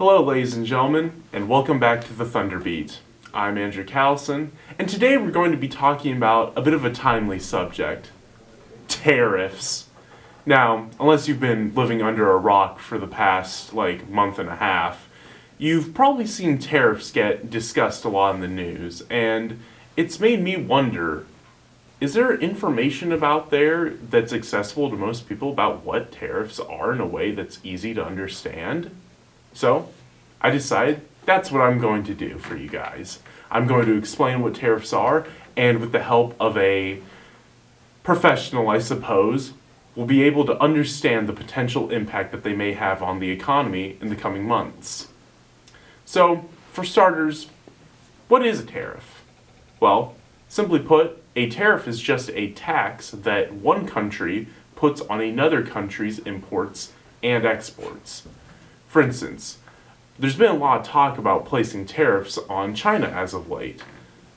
Hello ladies and gentlemen, and welcome back to the Thunderbeat. I'm Andrew Callison, and today we're going to be talking about a bit of a timely subject. Tariffs. Now, unless you've been living under a rock for the past, month and a half, you've probably seen tariffs get discussed a lot in the news, and it's made me wonder, is there information about there that's accessible to most people about what tariffs are in a way that's easy to understand? So, I decided that's what I'm going to do for you guys. I'm going to explain what tariffs are, and with the help of a professional, I suppose, we'll be able to understand the potential impact that they may have on the economy in the coming months. So, for starters, what is a tariff? Well, simply put, a tariff is just a tax that one country puts on another country's imports and exports. For instance, there's been a lot of talk about placing tariffs on China as of late,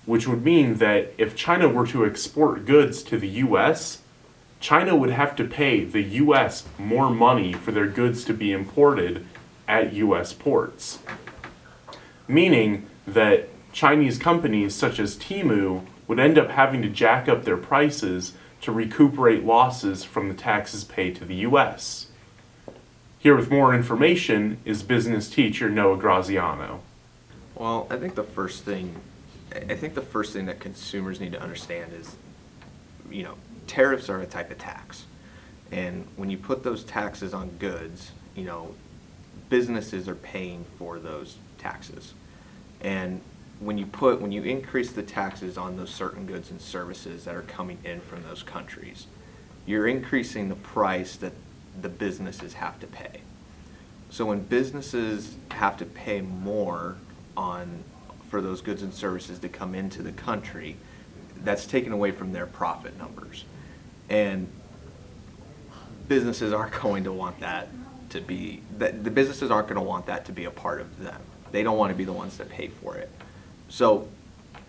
which would mean that if China were to export goods to the US, China would have to pay the US more money for their goods to be imported at US ports. Meaning that Chinese companies such as Temu would end up having to jack up their prices to recuperate losses from the taxes paid to the US. Here with more information is business teacher Noah Graziano. Well, I think the first thing that consumers need to understand is, tariffs are a type of tax. And when you put those taxes on goods, businesses are paying for those taxes. And when you increase the taxes on those certain goods and services that are coming in from those countries, you're increasing the price that the businesses have to pay. So when businesses have to pay more for those goods and services to come into the country, that's taken away from their profit numbers. And businesses aren't going to want that to be, the businesses aren't going to want that to be a part of them. They don't want to be the ones that pay for it. So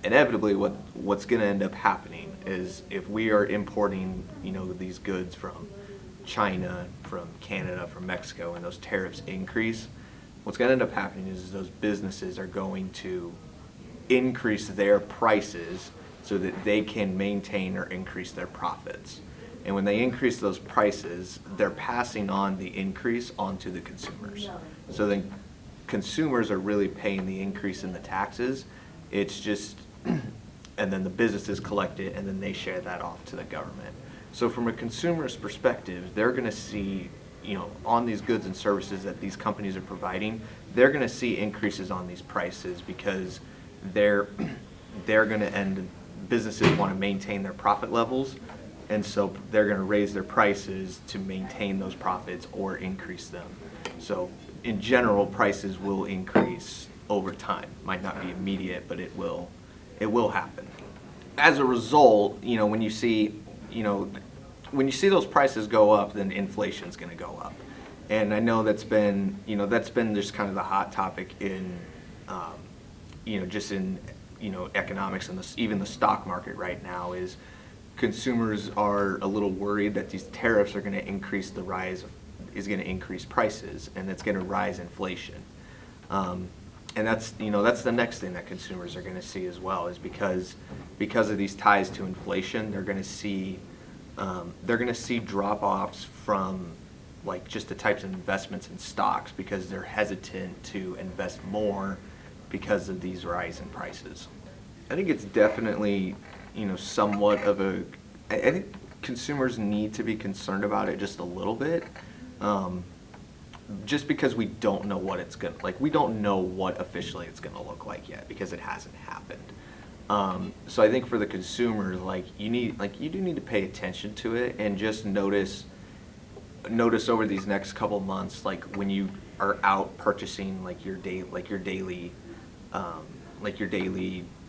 inevitably what's going to end up happening is if we are importing, these goods from China, from Canada, from Mexico, and those tariffs increase, what's going to end up happening is those businesses are going to increase their prices so that they can maintain or increase their profits. And when they increase those prices, they're passing on the increase onto the consumers. So then consumers are really paying the increase in the taxes. It's just, and then the businesses collect it, and then they share that off to the government. So from a consumer's perspective, they're going to see, on these goods and services that these companies are providing, they're going to see increases on these prices because they're going to businesses want to maintain their profit levels, and so they're going to raise their prices to maintain those profits or increase them. So in general, prices will increase over time. Might not be immediate, but it will happen. As a result, when you see those prices go up, then inflation's going to go up. And I know that's been just kind of the hot topic in, just in, economics and even the stock market right now is consumers are a little worried that these tariffs are going to increase prices, and it's going to rise inflation. And that's the next thing that consumers are going to see as well, is because of these ties to inflation, they're going to see drop-offs from just the types of investments in stocks because they're hesitant to invest more because of these rise in prices. I think it's definitely somewhat of I think consumers need to be concerned about it just a little bit. Just because we don't know what we don't know what officially it's gonna look like yet because it hasn't happened. So I think for the consumer, you do need to pay attention to it and just notice over these next couple months, when you are out purchasing your daily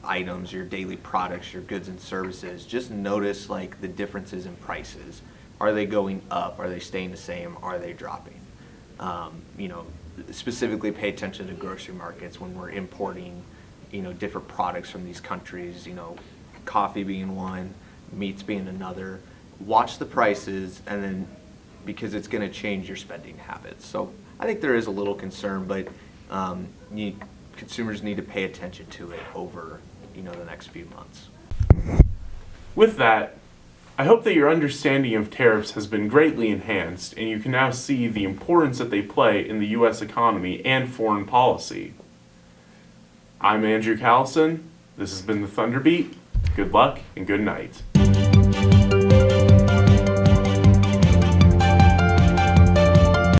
items, your daily products, your goods and services. Just notice the differences in prices. Are they going up? Are they staying the same? Are they dropping? Specifically pay attention to grocery markets when we're importing, different products from these countries, coffee being one, meats being another. Watch the prices, and then because it's going to change your spending habits. So I think there is a little concern, but you, consumers need to pay attention to it over, the next few months. With that, I hope that your understanding of tariffs has been greatly enhanced and you can now see the importance that they play in the U.S. economy and foreign policy. I'm Andrew Callison. This has been the Thunderbeat. Good luck and good night.